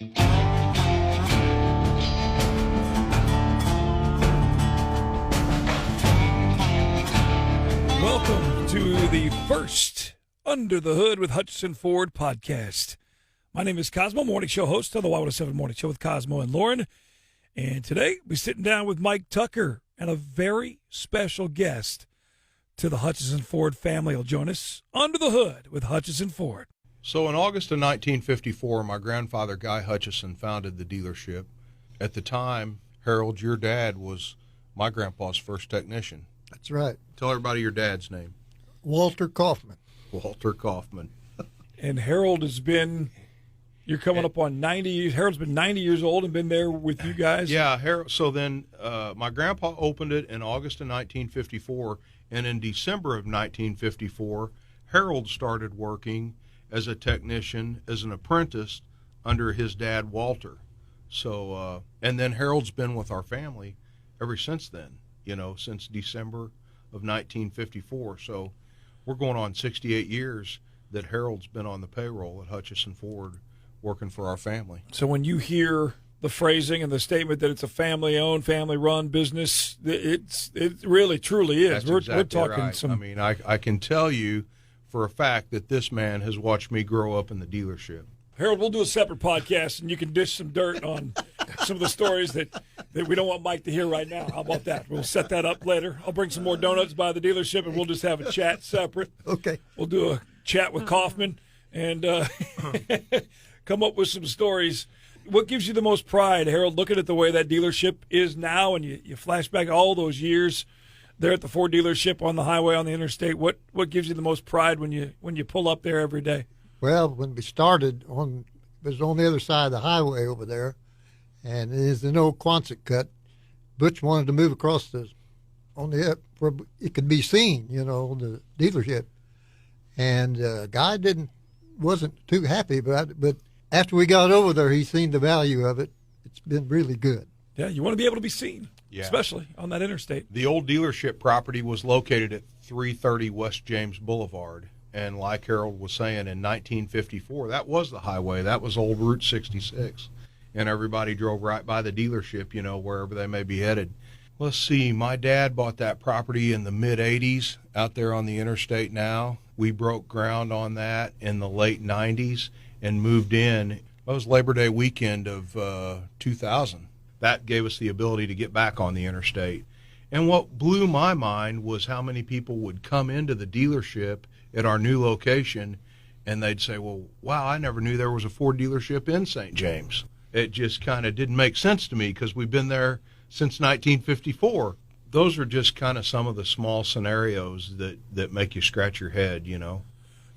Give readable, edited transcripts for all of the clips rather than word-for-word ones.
Welcome to the first Under the Hood with Hutcheson Ford podcast. My name is Cosmo, morning show host of the Y107 Morning Show with Cosmo and Lauren. And today we're sitting down with Mike Tucker and a very special guest to the Hutcheson Ford family will join us Under the Hood with Hutcheson Ford. So in August of 1954, my grandfather, Guy Hutcheson, founded the dealership. At the time, Harold, your dad, was my grandpa's first technician. That's right. Tell everybody your dad's name. Walter Kaufman. Walter Kaufman. And Harold has been, you're coming up on 90 years. Harold's been 90 years old and been there with you guys. Yeah, Harold. So then my grandpa opened it in August of 1954, and in December of 1954, Harold started working as a technician, as an apprentice under his dad, Walter. So, and then Harold's been with our family ever since then, since December of 1954. So we're going on 68 years that Harold's been on the payroll at Hutcheson Ford working for our family. So when you hear the phrasing and the statement that it's a family-owned, family-run business, it really, truly is. That's exactly we're talking right. some. I mean, I can tell you for a fact that this man has watched me grow up in the dealership. Harold, we'll do a separate podcast, and you can dish some dirt on some of the stories that we don't want Mike to hear right now. How about that? We'll set that up later. I'll bring some more donuts by the dealership, and we'll just have a chat separate. Okay. We'll do a chat with Kaufman and come up with some stories. What gives you the most pride, Harold, looking at the way that dealership is now, and you flash back all those years there at the Ford dealership on the highway, on the interstate? What gives you the most pride when you pull up there every day? Well, when we started, it was on the other side of the highway over there, and it is an old Quonset cut. Butch wanted to move across where it could be seen, the dealership. And Guy wasn't too happy about it, but after we got over there, he seen the value of it. It's been really good. Yeah, you want to be able to be seen, especially on that interstate. The old dealership property was located at 330 West James Boulevard. And like Harold was saying, in 1954, that was the highway. That was old Route 66. And everybody drove right by the dealership, wherever they may be headed. Let's see, my dad bought that property in the mid-'80s out there on the interstate now. We broke ground on that in the late 90s and moved in. It was Labor Day weekend of 2000. That gave us the ability to get back on the interstate. And what blew my mind was how many people would come into the dealership at our new location, and they'd say, well, wow, I never knew there was a Ford dealership in St. James. It just kind of didn't make sense to me because we've been there since 1954. Those are just kind of some of the small scenarios that make you scratch your head, Well,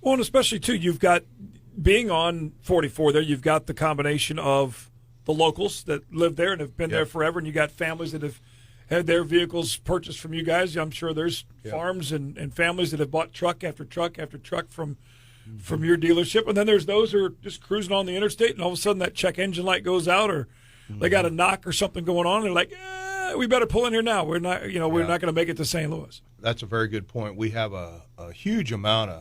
and especially, too, you've got, being on 44 there, you've got the combination of the locals that live there and have been there forever, and you got families that have had their vehicles purchased from you guys. I'm sure there's farms and families that have bought truck after truck after truck from your dealership. And then there's those who are just cruising on the interstate, and all of a sudden that check engine light goes out, or they got a knock or something going on. They're like, we better pull in here now. We're not, we're not going to make it to St. Louis. That's a very good point. We have a huge amount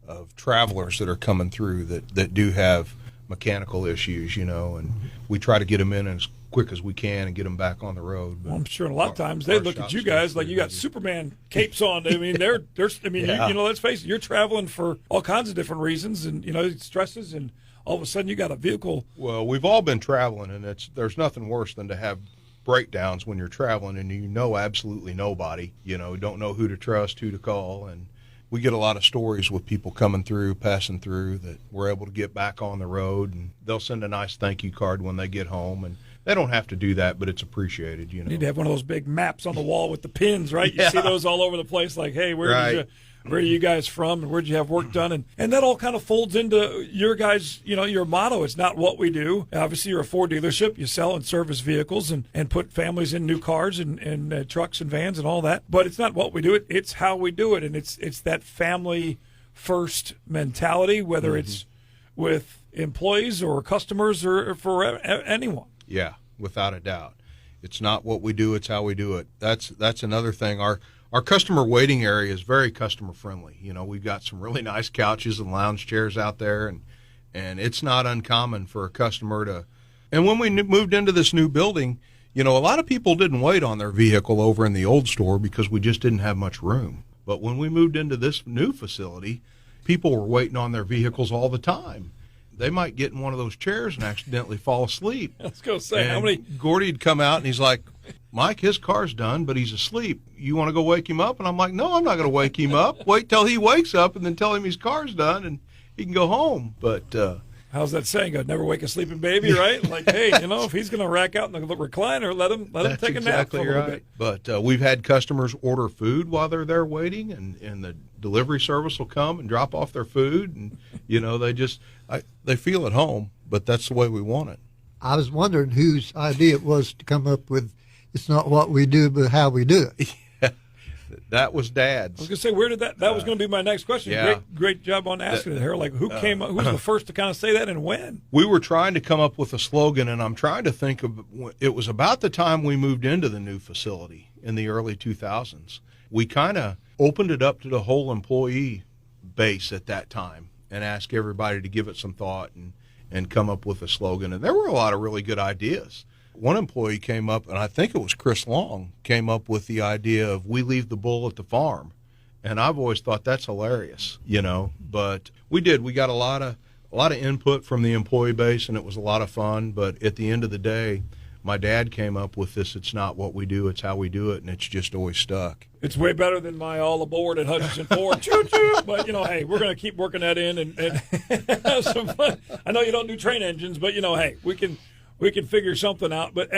of travelers that are coming through that do have mechanical issues, and we try to get them in as quick as we can and get them back on the road. Well, I'm sure a lot of times they look at you guys like you got Superman capes on. I mean, let's face it, you're traveling for all kinds of different reasons and, stresses, and all of a sudden you got a vehicle. Well, we've all been traveling, and there's nothing worse than to have breakdowns when you're traveling and you know absolutely nobody, don't know who to trust, who to call, and we get a lot of stories with people coming through, passing through, that we're able to get back on the road, and they'll send a nice thank you card when they get home, and they don't have to do that, but it's appreciated. You need to have one of those big maps on the wall with the pins, right? You see those all over the place, like, hey, where are you guys from, and where'd you have work done? And that all kind of folds into your guys, your motto. It's not what we do. Obviously, you're a Ford dealership. You sell and service vehicles and put families in new cars and trucks and vans and all that. But it's not what we do. It's how we do it, and it's that family-first mentality, whether it's with employees or customers or for anyone. Yeah, without a doubt. It's not what we do, it's how we do it. That's another thing. Our customer waiting area is very customer friendly. We've got some really nice couches and lounge chairs out there, and it's not uncommon for a customer And when we moved into this new building, a lot of people didn't wait on their vehicle over in the old store because we just didn't have much room. But when we moved into this new facility, people were waiting on their vehicles all the time. They might get in one of those chairs and accidentally fall asleep. I was going to say, and how many? Gordy'd come out and he's like, Mike, his car's done, but he's asleep. You want to go wake him up? And I'm like, no, I'm not going to wake him up. Wait till he wakes up and then tell him his car's done and he can go home. But how's that saying? I'd never wake a sleeping baby, right? Like, hey, if he's going to rack out in the recliner, let him take a nap for a little bit. But we've had customers order food while they're there waiting, and the delivery service will come and drop off their food, and they feel at home. But that's the way we want it. I was wondering whose idea it was to come up with, it's not what we do, but how we do it. That was Dad's. I was going to say, where did that was going to be my next question. Yeah. Great job on asking it, Harold. Like, who's the first to kind of say that and when? We were trying to come up with a slogan, and I'm trying to think of, it was about the time we moved into the new facility in the early 2000s. We kind of opened it up to the whole employee base at that time and asked everybody to give it some thought and come up with a slogan. And there were a lot of really good ideas. One employee came up, and I think it was Chris Long, came up with the idea of "we leave the bull at the farm," and I've always thought that's hilarious, But we got a lot of input from the employee base, and it was a lot of fun. But at the end of the day, my dad came up with this: "It's not what we do, it's how we do it," and it's just always stuck. It's way better than my all aboard at Hutcheson Ford. Choo choo. But hey, we're going to keep working that in and have some fun. I know you don't do train engines, but hey, we can figure something out. But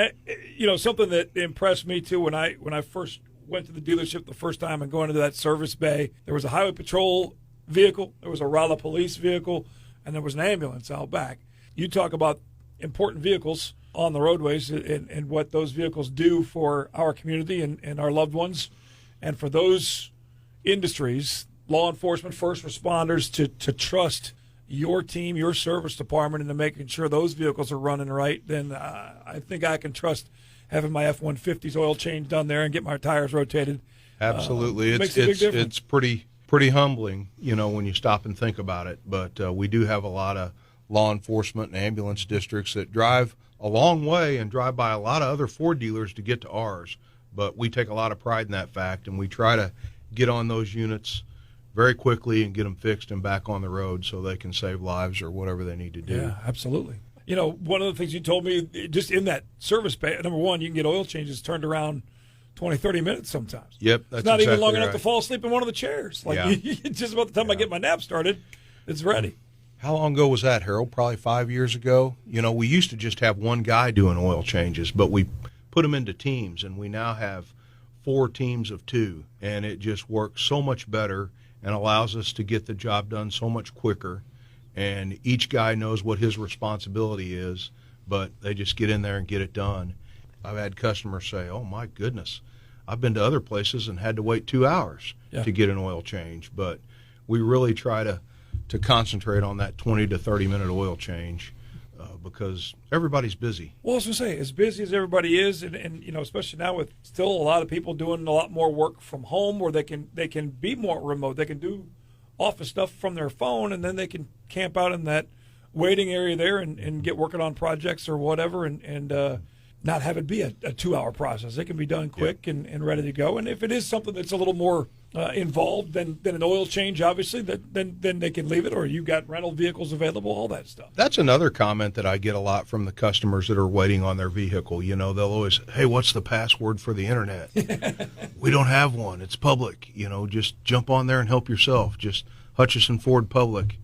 something that impressed me too when I first went to the dealership the first time and going into that service bay, there was a highway patrol vehicle, there was a Raleigh police vehicle, and there was an ambulance out back. You talk about important vehicles on the roadways and what those vehicles do for our community and our loved ones, and for those industries, law enforcement, first responders, to trust your team, your service department, into making sure those vehicles are running right, then I think I can trust having my F-150's oil change done there and get my tires rotated. Absolutely. It's pretty humbling, when you stop and think about it. But we do have a lot of law enforcement and ambulance districts that drive a long way and drive by a lot of other Ford dealers to get to ours. But we take a lot of pride in that fact, and we try to get on those units very quickly and get them fixed and back on the road so they can save lives or whatever they need to do. Yeah, absolutely. One of the things you told me, just in that service bay, number one, you can get oil changes turned around 20, 30 minutes sometimes. Yep, that's not even long enough to fall asleep in one of the chairs. Just about the time I get my nap started, it's ready. How long ago was that, Harold? Probably 5 years ago. We used to just have one guy doing oil changes, but we put them into teams, and we now have 4 teams of 2, and it just works so much better and allows us to get the job done so much quicker. And each guy knows what his responsibility is, but they just get in there and get it done. I've had customers say, "Oh, my goodness, I've been to other places and had to wait 2 hours to get an oil change." But we really try to concentrate on that 20 to 30-minute oil change because everybody's busy. Well, I was going to say, as busy as everybody is, and especially now with still a lot of people doing a lot more work from home, where they can be more remote. They can do office stuff from their phone, and then they can camp out in that waiting area there and get working on projects or whatever, and not have it be a 2-hour process. It can be done quick and ready to go. And if it is something that's a little more involved than an oil change, obviously, then they can leave it, or you got rental vehicles available, all that stuff. That's another comment that I get a lot from the customers that are waiting on their vehicle. They'll always, "Hey, what's the password for the internet?" We don't have one. It's public. Just jump on there and help yourself. Just Hutcheson Ford Public.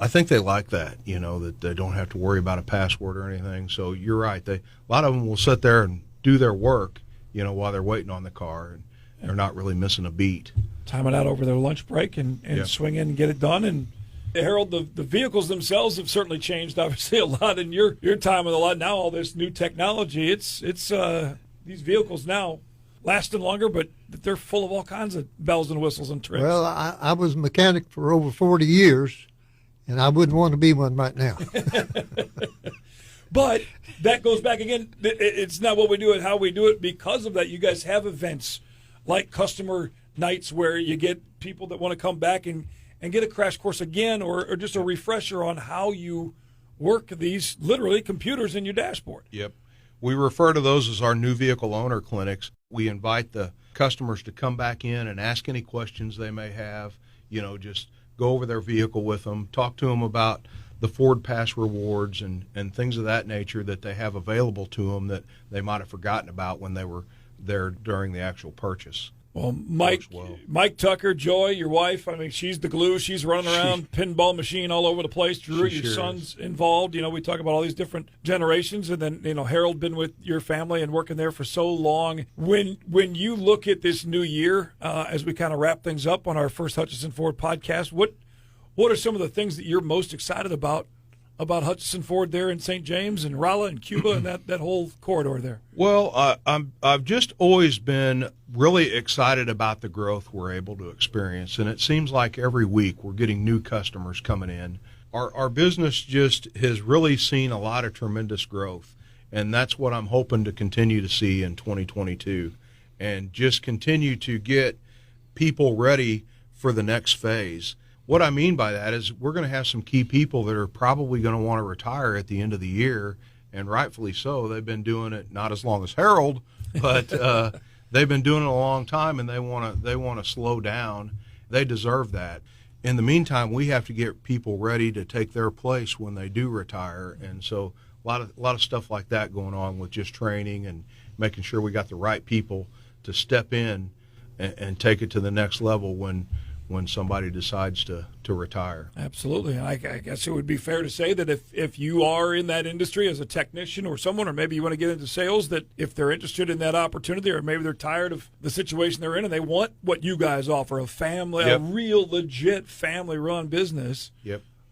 I think they like that, that they don't have to worry about a password or anything. So you're right. A lot of them will sit there and do their work, while they're waiting on the car, and they're not really missing a beat. Time it out over their lunch break and swing in and get it done. And Harold, the vehicles themselves have certainly changed, obviously, a lot in your time and a lot now. All this new technology, it's these vehicles now lasting longer, but they're full of all kinds of bells and whistles and tricks. Well, I was a mechanic for over 40 years. And I wouldn't want to be one right now. But that goes back again. It's not what we do, it's how we do it. Because of that, you guys have events like customer nights where you get people that want to come back and get a crash course again, or just a refresher on how you work these literally computers in your dashboard. Yep. We refer to those as our new vehicle owner clinics. We invite the customers to come back in and ask any questions they may have, just go over their vehicle with them, talk to them about the Ford Pass rewards and things of that nature that they have available to them that they might have forgotten about when they were there during the actual purchase. Well, Mike Tucker, Joy, your wife, I mean, she's the glue. She's running around, pinball machine all over the place. Drew, your son's involved. We talk about all these different generations. And then, Harold been with your family and working there for so long. When you look at this new year, as we kind of wrap things up on our first Hutcheson Ford podcast, what are some of the things that you're most excited about Hutcheson Ford there in St. James and Rolla and Cuba and that whole corridor there? Well, I've just always been really excited about the growth we're able to experience, and it seems like every week we're getting new customers coming in. Our business just has really seen a lot of tremendous growth, and that's what I'm hoping to continue to see in 2022, and just continue to get people ready for the next phase. What I mean by that is we're going to have some key people that are probably going to want to retire at the end of the year, and rightfully so. They've been doing it not as long as Harold, but they've been doing it a long time, and they want to slow down. They deserve that. In the meantime, we have to get people ready to take their place when they do retire, and so a lot of stuff like that going on with just training and making sure we got the right people to step in and take it to the next level when somebody decides to retire. Absolutely. I guess it would be fair to say that if you are in that industry as a technician or someone, or maybe you want to get into sales, that if they're interested in that opportunity, or maybe they're tired of the situation they're in and they want what you guys offer, a family, a real legit family-run business,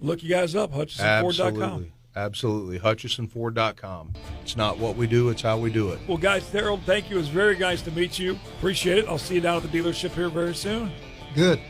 look you guys up, HutchesonFord.com. Absolutely. HutchesonFord.com. It's not what we do, it's how we do it. Well, guys, Harold, thank you. It was very nice to meet you. Appreciate it. I'll see you down at the dealership here very soon. Good.